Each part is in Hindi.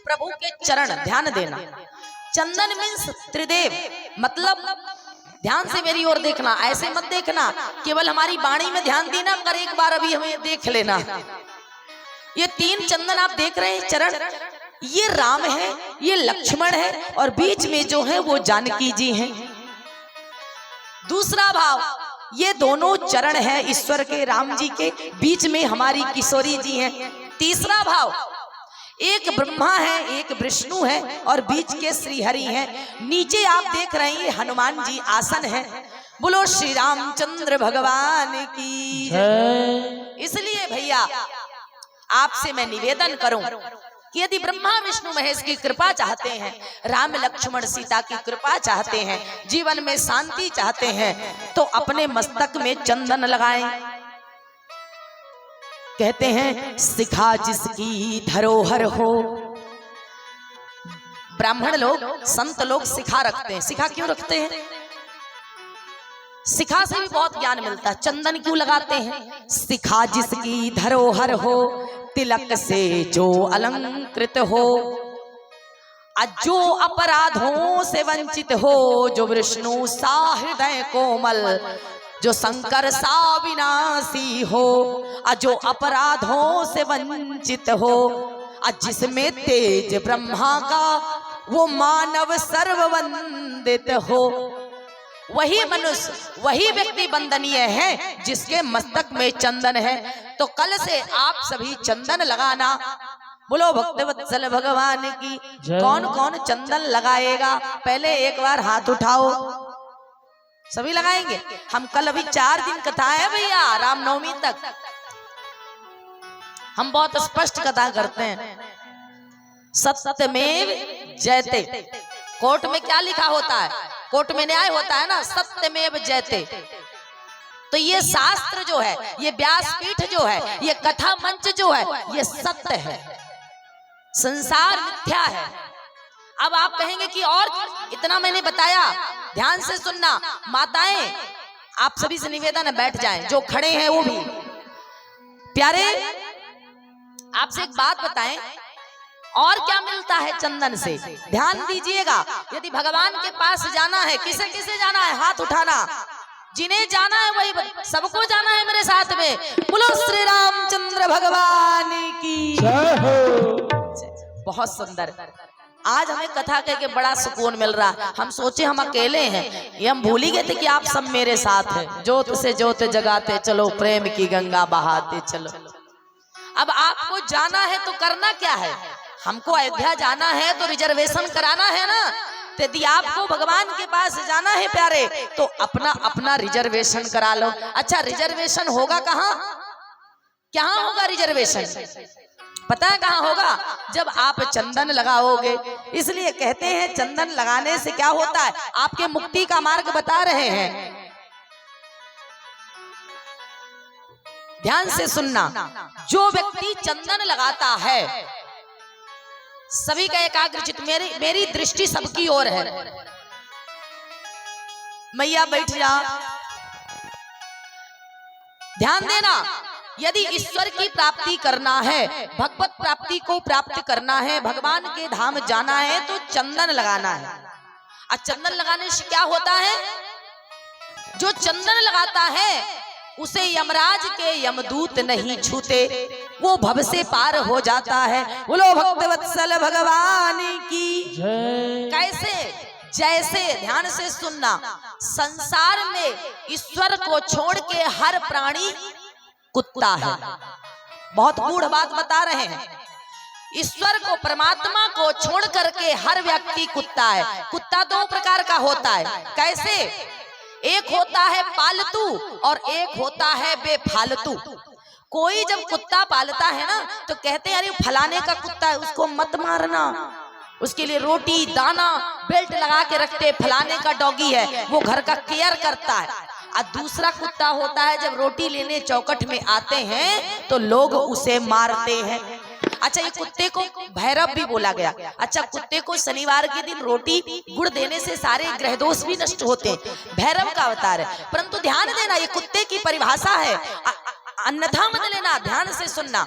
प्रभु के चरण, ध्यान देना। चंदन मीन्स त्रिदेव, मतलब ध्यान से मेरी ओर देखना, ऐसे मत देखना केवल हमारी वाणी में ध्यान देना, मगर एक बार अभी हमें देख लेना। ये 3 चंदन आप देख रहे हैं चरण, ये राम है, ये लक्ष्मण है और बीच में जो है वो जानकी जी हैं। दूसरा भाव, ये दोनों चरण है ईश्वर के, राम जी के, बीच में हमारी किशोरी जी हैं। तीसरा भाव, एक ब्रह्मा है, एक विष्णु है और बीच के श्री हरि हैं। नीचे आप देख रहे हैं हनुमान जी आसन है। बोलो श्री रामचंद्र भगवान की जय। इसलिए भैया आपसे मैं निवेदन करूं कि यदि ब्रह्मा विष्णु महेश की कृपा चाहते हैं, राम लक्ष्मण सीता की कृपा चाहते हैं, जीवन में शांति चाहते हैं, तो अपने मस्तक में चंदन लगाएं। कहते हैं शिखा जिसकी धरोहर हो। ब्राह्मण लोग, संत लोग शिखा रखते हैं। शिखा क्यों रखते हैं? शिखा से भी बहुत ज्ञान मिलता है। चंदन क्यों लगाते हैं? शिखा जिसकी धरोहर हो, तिलक से जो अलंकृत हो, जो अपराधों से वंचित हो, जो विष्णु सा हृदय कोमल, जो शंकर सा विनाशी हो, जो अपराधों से वंचित हो, जिसमें तेज ब्रह्मा का वो मानव सर्ववंदित हो, वही मनुष्य, वही व्यक्ति वंदनीय है जिसके मस्तक में चंदन है। तो कल से आप सभी चंदन लगाना। बोलो भक्तवत्सल भगवान की। कौन कौन चंदन लगाएगा? पहले एक बार हाथ उठाओ। सभी लगाएंगे? हम कल, अभी 4 दिन कथा है भैया, रामनवमी तक हम बहुत स्पष्ट कथा करते हैं। सत्यमेव जयते। कोर्ट में क्या लिखा होता है? कोर्ट में न्याय होता है ना, सत्यमेव जयते। तो ये शास्त्र जो है, ये व्यासपीठ जो है, ये कथा मंच जो है, ये सत्य है, संसार मिथ्या है। अब आप कहेंगे कि और इतना मैंने बताया, ध्यान से सुनना। माताएं, आप सभी से निवेदन है, बैठ जाएं, जो खड़े हैं वो भी। प्यारे, आपसे एक बात बताएं, और क्या मिलता है चंदन से? ध्यान दीजिएगा। यदि भगवान के पास जाना है, किसे किसे जाना है? हाथ उठाना। जिन्हें जाना है वही, सबको जाना है मेरे साथ में। बोलो श्री रामचंद्र भगवान की जय हो। बहुत सुंदर। आज हमें कथा कह के बड़ा सुकून मिल रहा। हम सोचे हम अकेले हैं, ये हम भूल ही गए थे कि आप सब मेरे साथ हैं। जोत से जोत जगाते चलो, प्रेम की गंगा बहाते चलो। अब आपको जाना है तो करना क्या है? हमको अयोध्या जाना है तो रिजर्वेशन कराना है ना। तो यदि आपको भगवान के पास जाना है प्यारे, तो अपना अपना रिजर्वेशन करा लो। अच्छा, रिजर्वेशन होगा कहाँ? कहाँ होगा रिजर्वेशन? पता है कहाँ होगा? जब आप चंदन लगाओगे। इसलिए कहते हैं चंदन लगाने से क्या होता है? आपके मुक्ति का मार्ग बता रहे हैं। ध्यान से सुनना। जो व्यक्ति चंदन लगाता है, सभी का एकाग्रचित, मेरी दृष्टि सबकी ओर है। मैया बैठ जा, ध्यान देना। यदि ईश्वर की प्राप्ति करना है, भगवत प्राप्ति को प्राप्त करना है, भगवान के धाम जाना है, तो चंदन लगाना है। और चंदन लगाने से क्या होता है? जो चंदन लगाता है उसे यमराज के यमदूत नहीं छूते, वो भव से पार हो जाता है। बोलो भक्तवत्सल भगवान की जय। कैसे? जैसे, ध्यान से सुनना, संसार में ईश्वर को छोड़ के हर प्राणी कुत्ता है। बहुत गूढ़ बात बता रहे हैं। ईश्वर को, परमात्मा को छोड़ करके हर व्यक्ति कुत्ता है। कुत्ता 2 प्रकार का होता है। कैसे? एक होता है पालतू और एक होता है बेफालतू। कोई जब कुत्ता पालता है ना, तो कहते हैं अरे फलाने का कुत्ता है, उसको मत मारना, उसके लिए रोटी दाना बेल्ट लगा के रखते, फलाने का डॉगी है, वो घर का केयर करता है। और दूसरा कुत्ता होता है, जब रोटी लेने चौखट में आते हैं तो लोग उसे मारते हैं। अच्छा, ये कुत्ते को भैरव भी बोला गया। अच्छा, कुत्ते को शनिवार के दिन रोटी गुड़ देने से सारे ग्रह दोष भी नष्ट होते हैं, भैरव का अवतार है। परंतु ध्यान देना, ये कुत्ते की परिभाषा है, अन्यथा मत लेना। ध्यान से सुनना।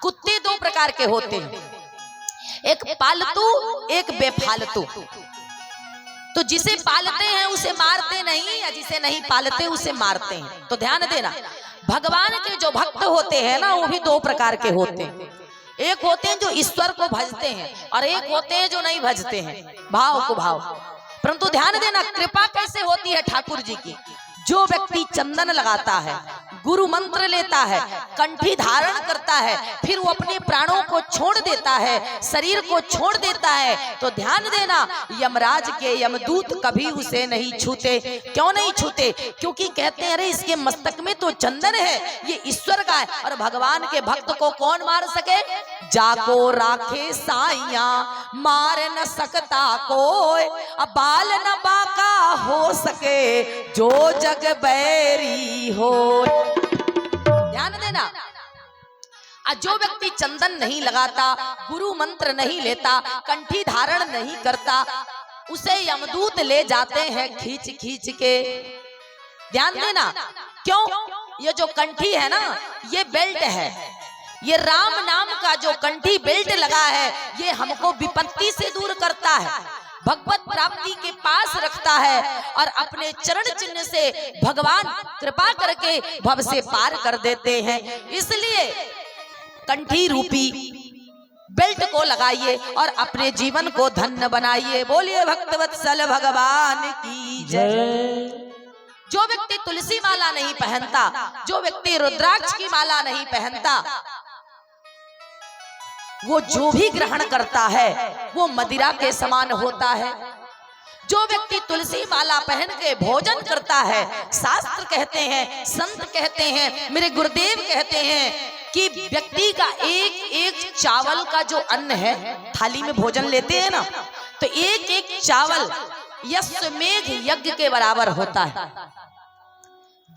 कुत्ते 2 प्रकार के होते हैं। एक पालतू एक बेफालतू। तो जिसे पालते हैं उसे मारते नहीं, या जिसे नहीं पालते उसे मारते हैं। तो ध्यान देना, भगवान के जो भक्त होते हैं ना, वो भी दो प्रकार के होते हैं। एक होते हैं जो ईश्वर को भजते हैं, और एक होते हैं जो नहीं भजते हैं, भाव को भाव। परंतु ध्यान देना, कृपा कैसे होती है ठाकुर जी की। जो व्यक्ति चंदन लगाता है, गुरु मंत्र लेता है, कंठी धारण करता है, फिर वो अपने प्राणों को छोड़ देता है, शरीर को छोड़ देता है, तो ध्यान देना, यमराज के यमदूत कभी उसे नहीं छूते। क्यों नहीं छूते? क्योंकि कहते हैं अरे इसके मस्तक में तो चंदन है, ये ईश्वर का है। और भगवान के भक्त को कौन मार सके? जाको राखे साइया मार न सकता कोई, अब बाल न बाका हो सके जो जग बैरी हो। ध्यान देना, जो व्यक्ति चंदन नहीं लगाता, गुरु मंत्र नहीं लेता, कंठी धारण नहीं करता, उसे यमदूत ले जाते हैं खींच खींच के। ध्यान देना, क्यों? ये जो कंठी है ना, ये बेल्ट है, ये राम नाम का जो कंठी बेल्ट लगा है, ये हमको विपत्ति से दूर करता है, भगवत प्राप्ति के पास रखता है, और अपने चरण चिन्ह से भगवान कृपा करके भव से पार कर देते हैं। इसलिए कंठी रूपी बेल्ट को लगाइए और अपने जीवन को धन्य बनाइए। बोलिए भक्तवत्सल भगवान की जय। जो व्यक्ति तुलसी माला नहीं पहनता, जो व्यक्ति रुद्राक्ष की माला नहीं पहनता, वो जो भी ग्रहण करता है वो मदिरा के समान होता है। जो व्यक्ति तुलसी माला पहन के भोजन करता है, शास्त्र कहते हैं, संत कहते हैं, मेरे गुरुदेव कहते हैं कि व्यक्ति का एक एक चावल का जो अन्न है, थाली में भोजन लेते हैं ना, तो एक एक चावल यश्वमेघ यज्ञ के बराबर होता है।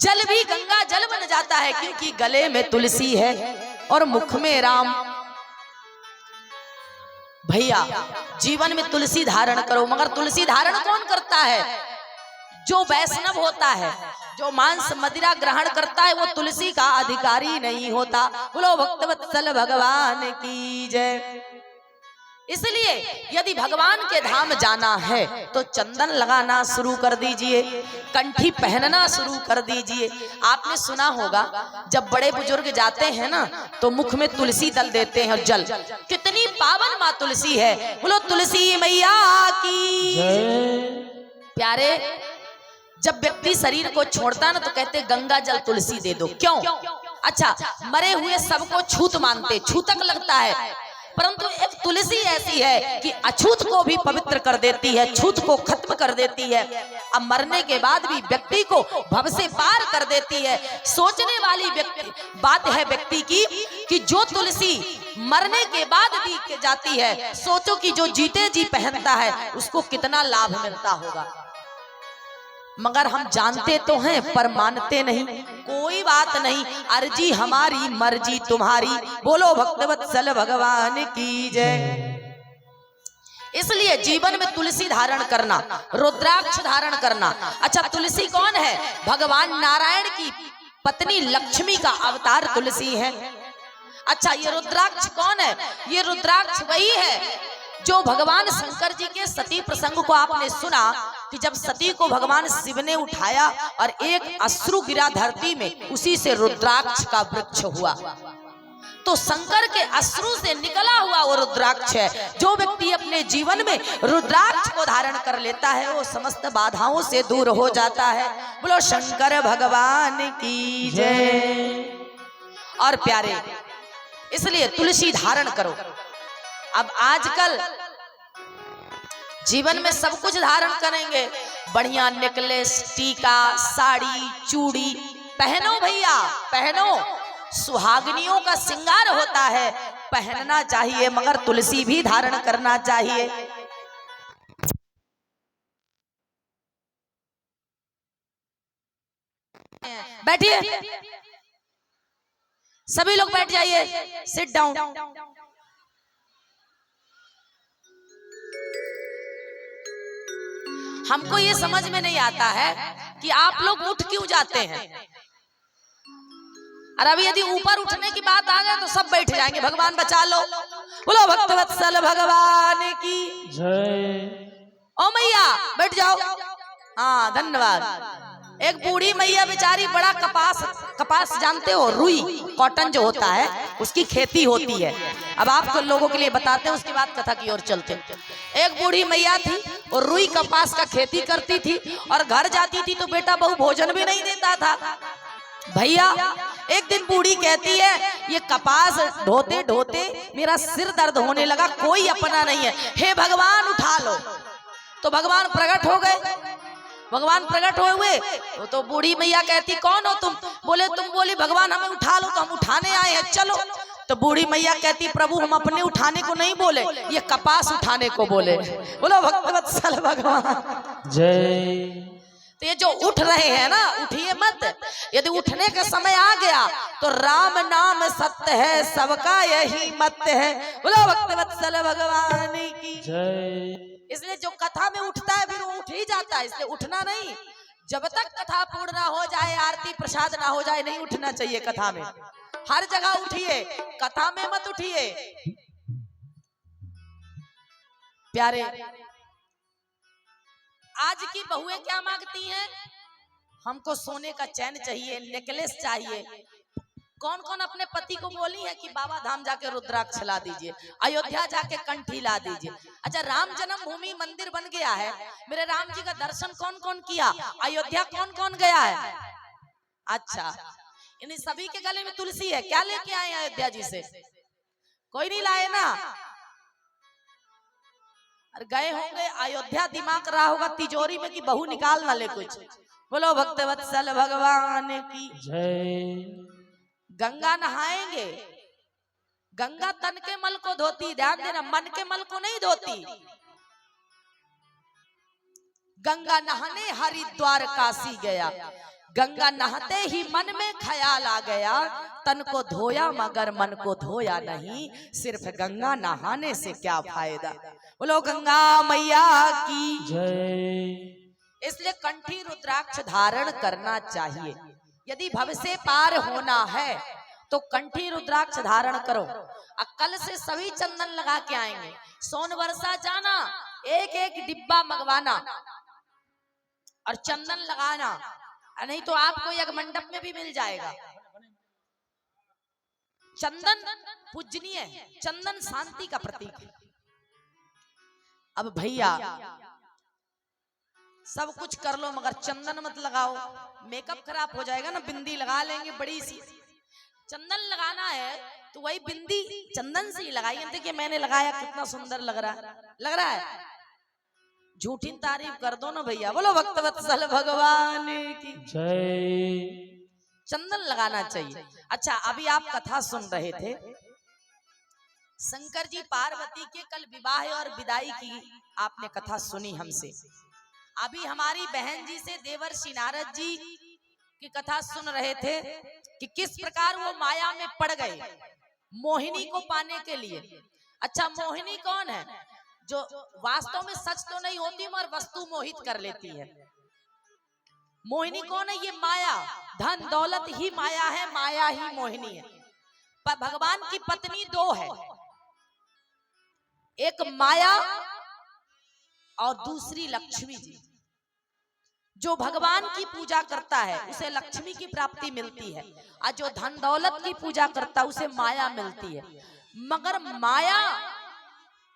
जल भी गंगा जल बन जाता है, क्योंकि गले में तुलसी है और मुख में राम। भैया जीवन में तुलसी धारण करो, मगर तुलसी धारण कौन करता है? जो वैष्णव होता है, जो मांस मदिरा ग्रहण करता है, वो तुलसी का अधिकारी नहीं होता। बोलो भक्तवत्सल भगवान की जय। इसलिए यदि भगवान के धाम जाना है तो चंदन लगाना शुरू कर दीजिए, कंठी पहनना शुरू कर दीजिए। आपने सुना होगा जब बड़े बुजुर्ग जाते हैं ना, तो मुख में तुलसी दल देते हैं और जल। कितनी पावन माँ तुलसी है, बोलो तुलसी मैया की प्यारे। जब व्यक्ति शरीर को छोड़ता है ना, तो कहते गंगा जल तुलसी दे दो। क्यों? अच्छा, मरे हुए सबको छूत मानते, छूतक लगता है, परंतु एक तुलसी ऐसी है कि अछूत को भी पवित्र कर देती है, छूत को खत्म कर देती है, अब मरने के बाद भी व्यक्ति को भव से पार कर देती है। सोचने वाली बात है व्यक्ति की कि जो तुलसी मरने के बाद भी जाती है, सोचो कि जो जीते जी पहनता है उसको कितना लाभ मिलता होगा। मगर हम जानते तो हैं पर मानते नहीं। कोई बात नहीं, अर्जी हमारी मर्जी तुम्हारी। बोलो भक्तवत्सल भगवान की जय। इसलिए जीवन में तुलसी धारण करना, रुद्राक्ष धारण करना। अच्छा, तुलसी कौन है? भगवान नारायण की पत्नी लक्ष्मी का अवतार तुलसी है। अच्छा, ये रुद्राक्ष कौन है? ये रुद्राक्ष वही है जो भगवान शंकर जी के सती प्रसंग को आपने सुना कि जब सती को भगवान शिव ने उठाया और एक अश्रु गिरा धरती में, उसी से रुद्राक्ष का वृक्ष हुआ। तो शंकर के अश्रु से निकला हुआ वो रुद्राक्ष है। जो व्यक्ति अपने जीवन में रुद्राक्ष को धारण कर लेता है, वो समस्त बाधाओं से दूर हो जाता है। बोलो शंकर भगवान की जय। और प्यारे, इसलिए तुलसी धारण करो। अब आजकल जीवन में सब कुछ धारण करेंगे, बढ़िया नेकलेस, टीका, साड़ी, चूड़ी पहनो भैया, पहनो। सुहागनियों का श्रृंगार होता है, पहनना चाहिए, मगर तुलसी भी धारण करना चाहिए। बैठिए, सभी लोग बैठ जाइए, सिट डाउन। हमको ये समझ में नहीं आता है कि आप लोग उठ क्यों जाते हैं। और अभी यदि ऊपर उठने की बात आ जाए तो सब बैठ जाएंगे, भगवान बचा लो। बोलो भक्तवत्सल भगवान की जय। ओ मैया बैठ जाओ। हाँ धन्यवाद। एक बूढ़ी मैया बेचारी बड़ा कपास जानते हो, रुई कॉटन जो होता है उसकी खेती होती है। अब आप लोगों के लिए बताते हैं, उसके बाद कथा की ओर चलते हैं। एक बूढ़ी मैया थी और रुई कपास का खेती करती थी और घर जाती थी तो बेटा बहू भोजन भी नहीं देता था। भैया एक दिन बूढ़ी कहती है ये कपास ढोते ढोते मेरा सिर दर्द होने लगा, कोई अपना नहीं है, हे भगवान उठा लो। तो भगवान प्रकट हो गए। भगवान प्रकट हुए तो बूढ़ी मैया कहती कौन हो तुम? बोले तुम बोली भगवान हमें उठा लो, तो हम उठाने आए हैं, चलो। तो बूढ़ी मैया कहती प्रभु हम अपने उठाने को नहीं बोले, ये कपास उठाने को बोले। बोलो भक्तवत्सल भगवान जय। तो ये जो उठ रहे हैं ना, उठिए मत। यदि उठने का समय आ गया तो राम नाम सत्य है, सबका यही मत है। बोलो भक्तवत्सल भगवान की जय। इसलिए जो कथा में उठता है फिर वो उठ ही जाता है, इसलिए उठना नहीं। जब तक कथा पूर्ण ना हो जाए, आरती प्रसाद ना हो जाए, नहीं उठना चाहिए कथा में। हर जगह उठिए, कथा में मत उठिए। प्यारे आज की बहुएं क्या मांगती हैं? हमको सोने का चैन चाहिए, नेकलेस चाहिए। कौन कौन अपने पति को बोली है कि बाबा धाम जाके रुद्राक्ष ला दीजिए, अयोध्या जाके कंठी ला दीजिए। अच्छा राम जन्मभूमि मंदिर बन गया है, मेरे राम जी का दर्शन कौन कौन किया? अयोध्या कौन कौन गया है? अच्छा इन सभी के गले में तुलसी है, क्या लेके आए अयोध्या जी से? कोई नहीं लाए ना। और गए होंगे अयोध्या, दिमाग रहा होगा तिजोरी में कि बहू निकाल ना ले कुछ। बोलो भक्तवत्सल भगवान की जय। गंगा नहाएंगे, गंगा तन के मल को धोती, ध्यान देना, मन के मल को नहीं धोती। गंगा नहाने हरिद्वार काशी गया, गंगा नहाते ही मन में ख्याल आ गया, तन को धोया मगर मन को धोया नहीं, सिर्फ गंगा नहाने से क्या फायदा। बोलो गंगा मैया की जय। इसलिए कंठी रुद्राक्ष धारण करना चाहिए। यदि भव से पार होना है तो कंठी रुद्राक्ष धारण करो। कल से सभी चंदन लगा के आएंगे, सोनवर्षा जाना, एक एक डिब्बा मंगवाना और चंदन लगाना, नहीं तो आपको एक मंडप में भी मिल जाएगा। चंदन पूजनीय है, चंदन शांति का प्रतीक है। अब भैया सब कुछ कर लो मगर चंदन मत लगाओ, मेकअप खराब हो जाएगा ना। बिंदी लगा लेंगे बड़ी सी, चंदन लगाना है तो वही बिंदी चंदन से ही लगाइए। देखिए मैंने लगाया कितना सुंदर लग रहा है। झूठी तारीफ कर दो ना भैया। बोलो भक्तवत्सल भगवान की जय। चंदन लगाना चाहिए। अच्छा अभी आप कथा सुन रहे थे, शंकर जी पार्वती के कल विवाह और विदाई की आपने कथा सुनी हमसे। अभी हमारी बहन जी से देवर्षि नारद जी की कथा सुन रहे थे कि किस प्रकार वो माया में पड़ गए मोहिनी को पाने के लिए। अच्छा मोहिनी कौन है? जो वास्तव में सच तो नहीं होती मगर वस्तु मोहित कर लेती है। मोहिनी कौन है? ये माया, धन दौलत ही माया है, माया ही मोहिनी है। पर भगवान की पत्नी दो है, एक माया और दूसरी लक्ष्मी जी। जो भगवान की पूजा करता है उसे लक्ष्मी की प्राप्ति मिलती है, और जो धन दौलत की पूजा करता है उसे माया मिलती है। मगर माया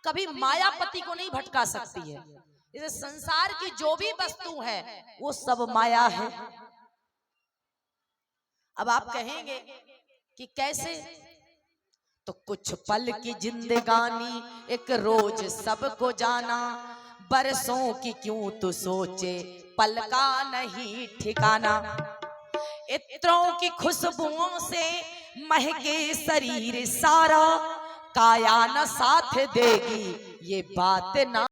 कभी मायापति को नहीं भटका सकती है। इसे संसार की जो भी वस्तु है वो सब माया है। अब आप कहेंगे कि कैसे? तो कुछ पल की जिंदगानी एक रोज सबको जाना, बरसों की क्यों तू सोचे पल का नहीं ठिकाना। इत्रों की खुशबुओं से महके शरीर सारा, काया न साथ देगी ये बात ना